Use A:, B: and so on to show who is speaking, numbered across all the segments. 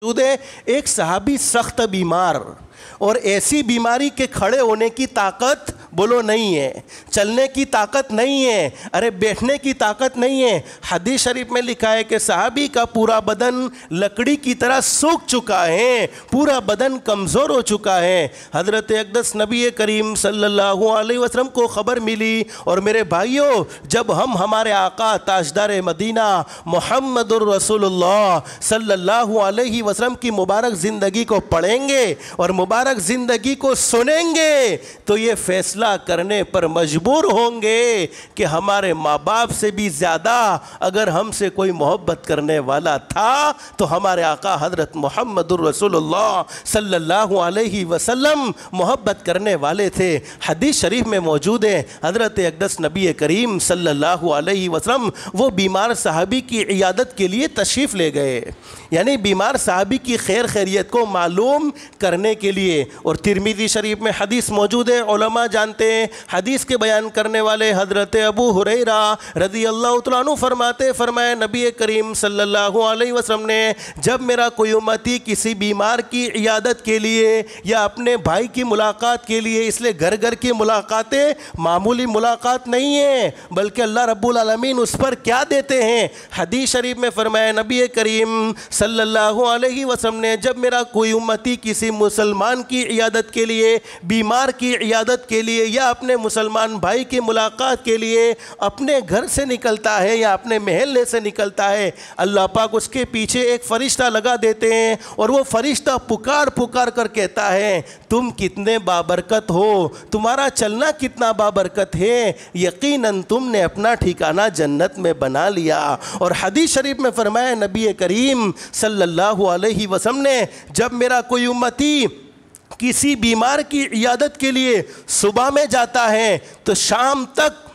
A: मौजूद है। एक सहाबी सख्त बीमार, और ऐसी बीमारी के खड़े होने की ताकत बोलो नहीं है, चलने की ताकत नहीं है, अरे बैठने की ताकत नहीं है। हदीस शरीफ में लिखा है कि सहाबी का पूरा बदन लकड़ी की तरह सूख चुका है, पूरा बदन कमज़ोर हो चुका है। हज़रत अक़दस नबी करीम सल्लल्लाहु अलैहि वसल्लम को ख़बर मिली। और मेरे भाइयों, जब हम हमारे आका ताजदार मदीना मुहम्मदुर रसूलुल्लाह सल्लल्लाहु अलैहि वसल्लम की मुबारक ज़िंदगी को पढ़ेंगे और मुबारक ज़िंदगी को सुनेंगे तो ये फैसला करने पर मजबूर होंगे कि हमारे माँ बाप से भी ज़्यादा अगर हमसे कोई मोहब्बत करने वाला था तो हमारे आका हज़रत मुहम्मदुर रसूलुल्लाह सल्लल्लाहु अलैहि वसल्लम मोहब्बत करने वाले थे। हदीस शरीफ में मौजूद है, हज़रत अक़दस नबी करीम सल्लल्लाहु अलैहि वसल्लम वो बीमार सहाबी की इयादत के लिए तशरीफ़ ले गए, यानी बीमार सहाबी की खैर खैरियत को मालूम करने के लिए। और तिरमिज़ी शरीफ में हदीस मौजूद है, उलमा जानते हैं, हदीस के बयान करने वाले हज़रत अबू हुरैरा रज़ी अल्लाह तआला अन्हु फरमाए नबी करीम सल्लल्लाहु अलैहि वसल्लम ने जब मेरा कोई उम्मती किसी बीमार की इयादत के लिए या अपने भाई की मुलाकात के लिए, इसलिए घर घर की मुलाकातें मामूली मुलाकात नहीं है बल्कि अल्लाह रब्बुल आलमीन उस पर क्या देते हैं। हदीस शरीफ में फरमाया नबी करीम सल्लल्लाहु अलैहि वसल्लम ने जब मेरा कोई उम्मती किसी मुसलमान की इयादत के लिए, बीमार की इयादत के लिए या अपने मुसलमान भाई की मुलाकात के लिए अपने घर से निकलता है या अपने महल्ले से निकलता है, अल्लाह पाक उसके पीछे एक फ़रिश्ता लगा देते हैं और वो फ़रिश्ता पुकार पुकार कर कहता है तुम कितने बाबरकत हो, तुम्हारा चलना कितना बाबरकत है, यकीनन तुमने अपना ठिकाना जन्नत में बना लिया। और हदीस शरीफ में फरमाया नबी करीम सल्लल्लाहु अलैहि वसल्लम ने जब मेरा कोई उम्मती किसी बीमार की इयादत के लिए सुबह में जाता है तो शाम तक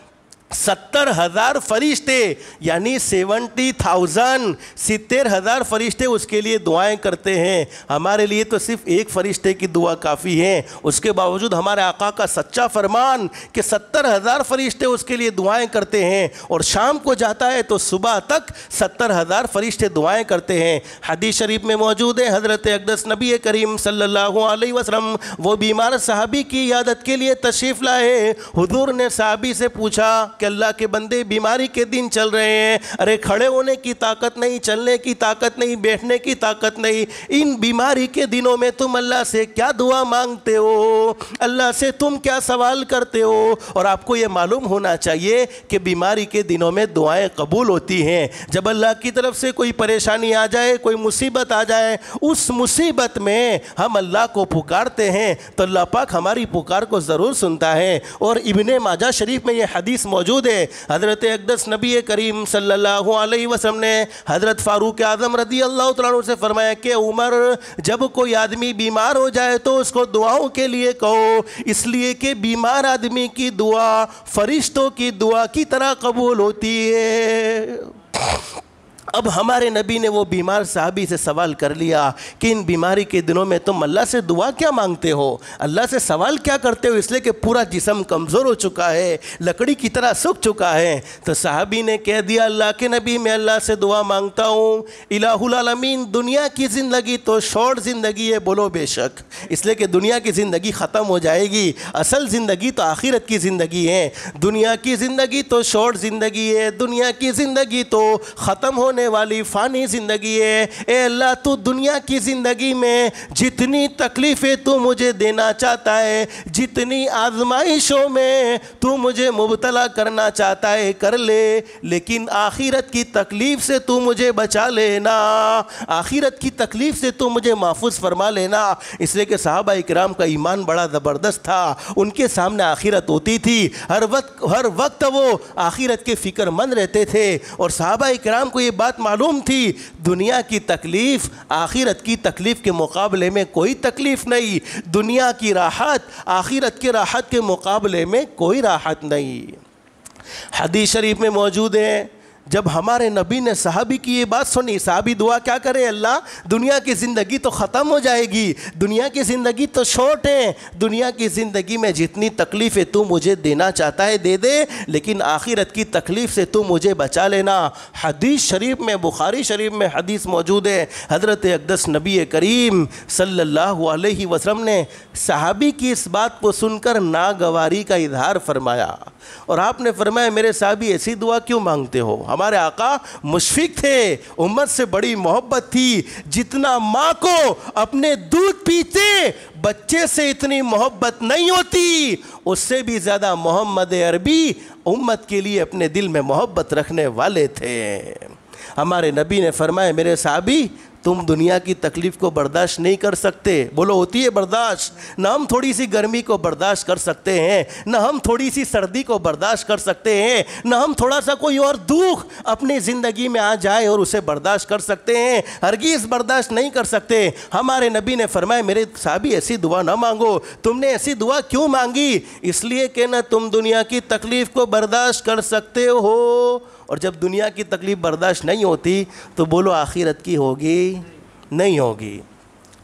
A: 70,000 फरिश्ते यानी 70,000 फरिश्ते उसके लिए दुआएं करते हैं। हमारे लिए तो सिर्फ एक फ़रिश्ते की दुआ काफ़ी है, उसके बावजूद हमारे आका का सच्चा फरमान कि 70,000 फरिश्ते उसके लिए दुआएं करते हैं और शाम को जाता है तो सुबह तक 70,000 फरिश्ते दुआएं करते हैं। हदीस शरीफ में मौजूद है, हज़रत अक़दस नबी करीम सल्लल्लाहु अलैहि वसल्लम वो बीमार सहाबी की इयादत के लिए तशरीफ़ लाए। हुज़ूर ने सहाबी से पूछा कि अल्लाह के बंदे बीमारी के दिन चल रहे हैं, अरे खड़े होने की ताकत नहीं, चलने की ताकत नहीं, बैठने की ताकत नहीं, इन बीमारी के दिनों में तुम अल्लाह से क्या दुआ मांगते हो, अल्लाह से तुम क्या सवाल करते हो। और आपको ये मालूम होना चाहिए कि बीमारी के दिनों में दुआएं कबूल होती हैं। जब अल्लाह की तरफ से कोई परेशानी आ जाए, कोई मुसीबत आ जाए, उस मुसीबत में हम अल्लाह को पुकारते हैं तो अल्लाह पाक हमारी पुकार को ज़रूर सुनता है। और इब्ने माजा शरीफ में ये हदीस मौजूद है, हज़रत अक़दस नबी करीम सल्लल्लाहु अलैहि वसल्लम ने हज़रत फ़ारूक आज़म रज़ी अल्लाह तआला अन्हु से फरमाया कि उमर जब कोई आदमी बीमार हो जाए तो उसको दुआओं के लिए कहो, इसलिए कि बीमार आदमी की दुआ फरिश्तों की दुआ की तरह कबूल होती है। अब हमारे नबी ने वो बीमार साहबी से सवाल कर लिया कि इन बीमारी के दिनों में तुम अल्लाह से दुआ क्या मांगते हो, अल्लाह से सवाल क्या करते हो, इसलिए कि पूरा जिस्म कमज़ोर हो चुका है, लकड़ी की तरह सूख चुका है। तो साहबी ने कह दिया अल्लाह के नबी मैं अल्लाह से दुआ मांगता हूँ इलाहुल आलमीन दुनिया की ज़िंदगी तो शॉर्ट ज़िंदगी है, बोलो बेशक, इसलिए कि दुनिया की ज़िंदगी ख़त्म हो जाएगी, असल ज़िंदगी तो आखिरत की ज़िंदगी है। दुनिया की ज़िंदगी तो शॉर्ट ज़िंदगी है, दुनिया की ज़िंदगी तो ख़त्म होने वाली फ़ानी ज़िंदगी है। ए अल्लाह तू दुनिया की ज़िंदगी में जितनी तकलीफ़ें तू मुझे देना चाहता है, जितनी आजमाइशों में तू मुझे मुब्तला करना चाहता है कर ले, लेकिन आखिरत की तकलीफ़ से तू मुझे बचा लेना, आखिरत की तकलीफ़ से तू मुझे महफूज फरमा लेना। इसलिए कि सहाबा इकराम का ईमान बड़ा ज़बरदस्त था, उनके सामने आखिरत होती थी, हर वक्त वो आखिरत के फ़िक्रमंद रहते थे। और सहाबा इकराम को ये बात मालूम थी दुनिया की तकलीफ़ आखिरत की तकलीफ़ के मुकाबले में कोई तकलीफ़ नहीं, दुनिया की राहत आखिरत के राहत के मुकाबले में कोई राहत नहीं। हदीस शरीफ में मौजूद है जब हमारे नबी ने सहाबी की ये बात सुनी, सहाबी दुआ क्या करे, अल्लाह दुनिया की ज़िंदगी तो ख़त्म हो जाएगी, दुनिया की ज़िंदगी तो शॉर्ट है, दुनिया की ज़िंदगी में जितनी तकलीफ़ें तू मुझे देना चाहता है दे दे, लेकिन आखिरत की तकलीफ़ से तू मुझे बचा लेना। हदीस शरीफ में, बुखारी शरीफ में हदीस मौजूद है, हज़रत अक़दस नबी करीम सल्लल्लाहु अलैहि वसल्लम ने सहाबी की इस बात को सुनकर नागवारी का इजहार फरमाया और आपने फरमाया, मेरे साहबी ऐसी दुआ क्यों मांगते हो। हमारे आका मुशफिक थे, उम्मत से बड़ी मोहब्बत थी, जितना माँ को अपने दूध पीते बच्चे से इतनी मोहब्बत नहीं होती, उससे भी ज़्यादा मोहम्मद अरबी उम्मत के लिए अपने दिल में मोहब्बत रखने वाले थे। हमारे नबी ने फरमाया, मेरे साहबी तुम दुनिया की तकलीफ़ को बर्दाश्त नहीं कर सकते। बोलो होती है बर्दाश्त? ना हम थोड़ी सी गर्मी को बर्दाश्त कर सकते हैं, ना हम थोड़ी सी सर्दी को बर्दाश्त कर सकते हैं, ना हम थोड़ा सा कोई और दुख अपनी ज़िंदगी में आ जाए और उसे बर्दाश्त कर सकते हैं, हरगिज़ बर्दाश्त नहीं कर सकते। हमारे नबी ने फरमाया, मेरे साहबी ऐसी दुआ ना मांगो। तुमने ऐसी दुआ क्यों मांगी? इसलिए कि ना तुम दुनिया की तकलीफ़ को बर्दाश्त कर सकते हो, और जब दुनिया की तकलीफ़ बर्दाश्त नहीं होती तो बोलो आखिरत की होगी? नहीं होगी।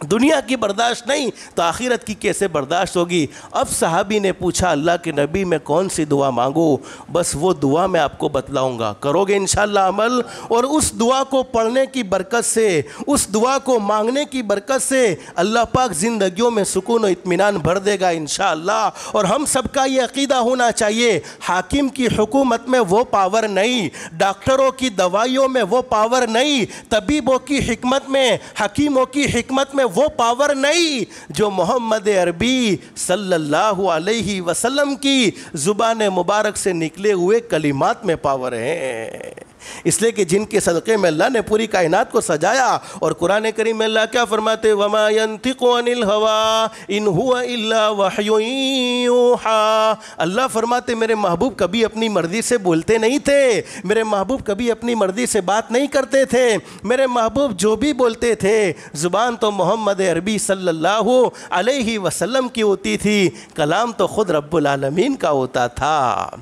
A: दुनिया की बर्दाश्त नहीं तो आखिरत की कैसे बर्दाश्त होगी। अब सहाबी ने पूछा, अल्लाह के नबी मैं कौन सी दुआ मांगूँ? बस वो दुआ मैं आपको बतलाऊंगा, करोगे इंशाअल्लाह अमल, और उस दुआ को पढ़ने की बरकत से, उस दुआ को मांगने की बरकत से अल्लाह पाक ज़िंदगियों में सुकून और इत्मीनान भर देगा इंशाअल्लाह। और हम सबका ये अक़ीदा होना चाहिए, हाकिम की हुकूमत में वो पावर नहीं, डॉक्टरों की दवाइयों में वो पावर नहीं, तबीबों की हिकमत में, हकीमों की हिकमत में वो पावर नहीं, जो मोहम्मद अरबी सल्लल्लाहु अलैहि वसल्लम की ज़ुबान मुबारक से निकले हुए कलिमात में पावर है। इसलिए कि जिनके सदक़े में अल्लाह ने पूरी कायनात को सजाया। और कुरान करीम में अल्लाह क्या फरमाते, वमा यंतिक़ु अनिल हवा इन हुवा इल्ला वह्युन यूहा। अल्लाह फरमाते, मेरे महबूब कभी अपनी मर्ज़ी से बोलते नहीं थे, मेरे महबूब कभी अपनी मर्ज़ी से बात नहीं करते थे, मेरे महबूब जो भी बोलते थे ज़ुबान तो मोहम्मद अरबी सल्लल्लाहु अलैहि वसल्लम की होती थी, कलाम तो ख़ुद रब्बुल आलमीन का होता था।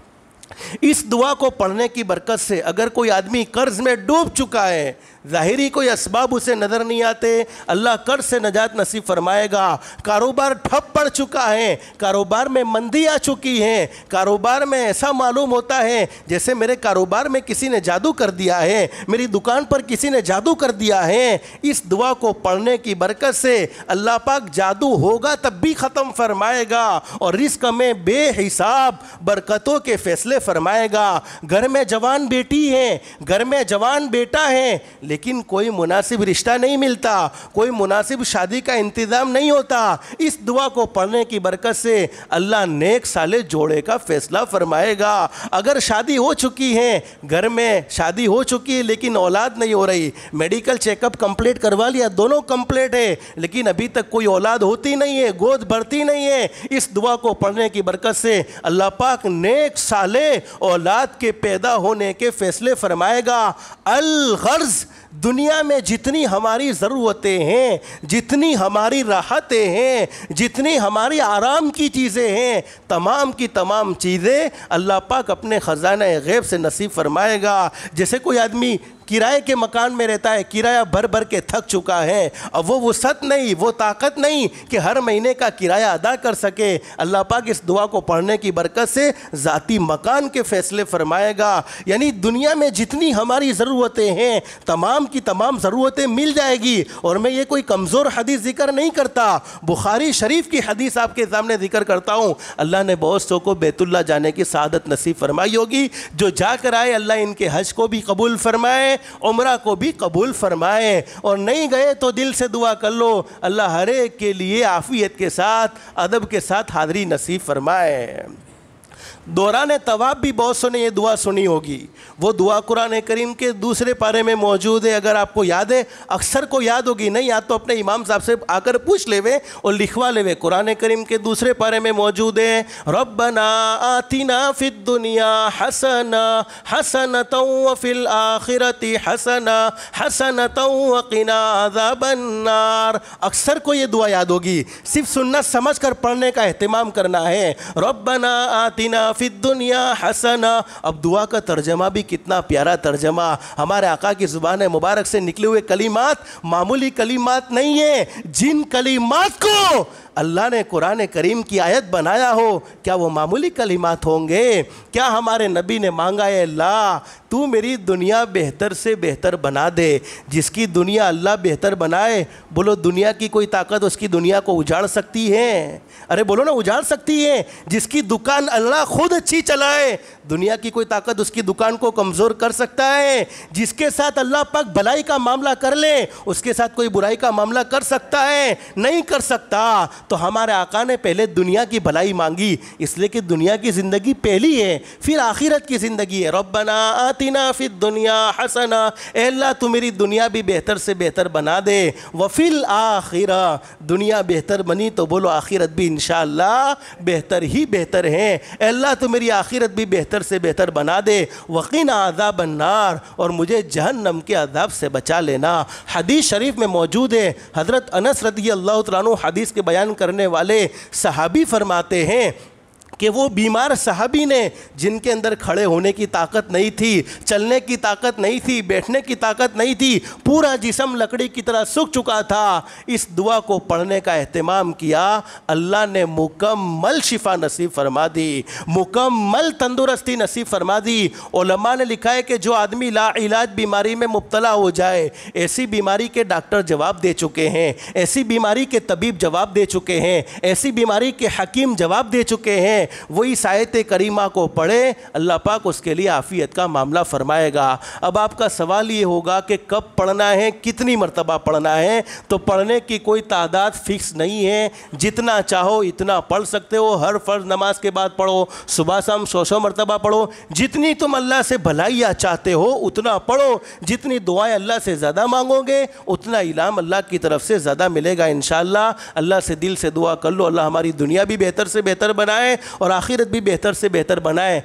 A: इस दुआ को पढ़ने की बरकत से अगर कोई आदमी कर्ज में डूब चुका है, ज़ाहिरी कोई असबाब उसे नज़र नहीं आते, अल्लाह कर्ज से नजात नसीब फरमाएगा। कारोबार ठप पड़ चुका है, कारोबार में मंदी आ चुकी है, कारोबार में ऐसा मालूम होता है जैसे मेरे कारोबार में किसी ने जादू कर दिया है, मेरी दुकान पर किसी ने जादू कर दिया है, इस दुआ को पढ़ने की बरकत से अल्लाह पाक जादू होगा तब भी ख़त्म फरमाएगा और रिज़्क़ में बेहिसाब बरकतों के फ़ैसले फरमाएगा। घर में जवान बेटी है, घर में जवान बेटा है, लेकिन कोई मुनासिब रिश्ता नहीं मिलता, कोई मुनासिब शादी का इंतज़ाम नहीं होता, इस दुआ को पढ़ने की बरकत से अल्लाह नेक साले जोड़े का फ़ैसला फरमाएगा। अगर शादी हो चुकी है, घर में शादी हो चुकी है लेकिन औलाद नहीं हो रही, मेडिकल चेकअप कंप्लीट करवा लिया, दोनों कंप्लीट है, लेकिन अभी तक कोई औलाद होती नहीं है, गोद भरती नहीं है, इस दुआ को पढ़ने की बरकत से अल्लाह पाक नेक साले औलाद के पैदा होने के फ़ैसले फरमाएगा। अल गर्ज़, दुनिया में जितनी हमारी ज़रूरतें हैं, जितनी हमारी राहतें हैं, जितनी हमारी आराम की चीज़ें हैं, तमाम की तमाम चीज़ें अल्लाह पाक अपने ख़ज़ाना ग़ैब से नसीब फरमाएगा। जैसे कोई आदमी किराए के मकान में रहता है, किराया भर भर के थक चुका है, अब वो वसअत नहीं, वो ताकत नहीं कि हर महीने का किराया अदा कर सके, अल्लाह पाक इस दुआ को पढ़ने की बरकत से ज़ाती मकान के फ़ैसले फरमाएगा। यानी दुनिया में जितनी हमारी ज़रूरतें हैं, तमाम की तमाम ज़रूरतें मिल जाएगी। और मैं ये कोई कमज़ोर हदीस ज़िक्र नहीं करता, बुखारी शरीफ की हदीस आपके सामने ज़िक्र करता हूँ। अल्लाह ने बहुत सौ को बैतुल्लाह जाने की सआदत नसीब फरमाई होगी, जो जाकर आए अल्लाह इनके हज को भी कबूल फरमाए, उम्रा को भी कबूल फरमाए, और नहीं गए तो दिल से दुआ कर लो अल्लाह हर एक के लिए आफियत के साथ, अदब के साथ हाज़री नसीब फरमाए। दौरान तवाब भी बहुत सौ ने ये दुआ सुनी होगी, वो दुआ कुरान करीम के दूसरे पारे में मौजूद है। अगर आपको याद है, अक्सर को याद होगी, नहीं याद तो अपने इमाम साहब से आकर पूछ लेवे और लिखवा लेवे। कुरान करीम के दूसरे पारे में मौजूद है, रब्बना आतिना फिद दुनिया हसना हसनतौ व फिल आखिरति हसना हसनतौ व क़िना अज़ाबन नार। अक्सर को ये दुआ याद होगी, सिर्फ सुन्नत समझ कर पढ़ने का एहतिमाम करना है। रब्बना आतिना आतिना फिद दुनिया हसना। अब दुआ का तर्जमा भी कितना प्यारा तर्जमा, हमारे आका की ज़ुबान मुबारक से निकले हुए कलिमात मामूली कलिमात नहीं है। जिन कलिमात को अल्लाह ने कुरान करीम की आयत बनाया हो, क्या वो मामूली कलिमात होंगे? क्या हमारे नबी ने मांगा है, अल्लाह तू मेरी दुनिया बेहतर से बेहतर बना दे। जिसकी दुनिया अल्लाह बेहतर बनाए, बोलो दुनिया की कोई ताकत उसकी दुनिया को उजाड़ सकती है? अरे बोलो ना, उजाड़ सकती है। जिसकी दुकान अल्लाह खुद अच्छी चलाए, दुनिया की कोई ताकत उसकी दुकान को कमज़ोर कर सकता है? जिसके साथ अल्लाह पाक भलाई का मामला कर ले, उसके साथ कोई बुराई का मामला कर सकता है? नहीं कर सकता। तो हमारे आका ने पहले दुनिया की भलाई मांगी, इसलिए कि दुनिया की ज़िंदगी पहली है, फिर आखिरत की ज़िंदगी है। रब्बना आतिना फिद दुनिया हसना, ए अल्लाह तू मेरी दुनिया भी बेहतर से बेहतर बना दे। वफिल आखिरा, दुनिया बेहतर बनी तो बोलो आखिरत भी इंशाअल्लाह बेहतर ही बेहतर है। अल्लाह तो मेरी आखिरत भी बेहतर से बेहतर बना दे। वक़ीना अज़ाब अन्नार, और मुझे जहन्नम के अज़ाब से बचा लेना। हदीस शरीफ में मौजूद है, हज़रत अनस रज़ी अल्लाह तआला अन्हु हदीस के बयान करने वाले सहाबी फरमाते हैं कि वो बीमार सहाबी ने, जिनके अंदर खड़े होने की ताकत नहीं थी, चलने की ताकत नहीं थी, बैठने की ताकत नहीं थी, पूरा जिस्म लकड़ी की तरह सूख चुका था, इस दुआ को पढ़ने का एहतमाम किया। अल्लाह ने मुकम्मल शिफा नसीब फरमा दी, मुकम्मल तंदुरुस्ती नसीब फरमा दी। उलमा ने लिखा है कि जो आदमी लाइलाज बीमारी में मुब्तला हो जाए, ऐसी बीमारी के डॉक्टर जवाब दे चुके हैं, ऐसी बीमारी के तबीब जवाब दे चुके हैं, ऐसी बीमारी के हकीम जवाब दे चुके हैं, वही आयत करीमा को पढ़े, अल्लाह पाक उसके लिए आफियत का मामला फरमाएगा। अब आपका सवाल ये होगा कि कब पढ़ना है, कितनी मरतबा पढ़ना है? तो पढ़ने की कोई तादाद फिक्स नहीं है, जितना चाहो इतना पढ़ सकते हो। हर फ़र्ज़ नमाज के बाद पढ़ो, सुबह शाम 100 मरतबा पढ़ो। जितनी तुम अल्लाह से भलाइयाँ चाहते हो उतना पढ़ो। जितनी दुआएं अल्लाह से ज़्यादा मांगोगे उतना इनाम अल्लाह की तरफ से ज़्यादा मिलेगा इंशाअल्लाह। अल्लाह से दिल से दुआ कर लो, अल्लाह हमारी दुनिया भी बेहतर से बेहतर बनाए और आखिरत भी बेहतर से बेहतर बनाए।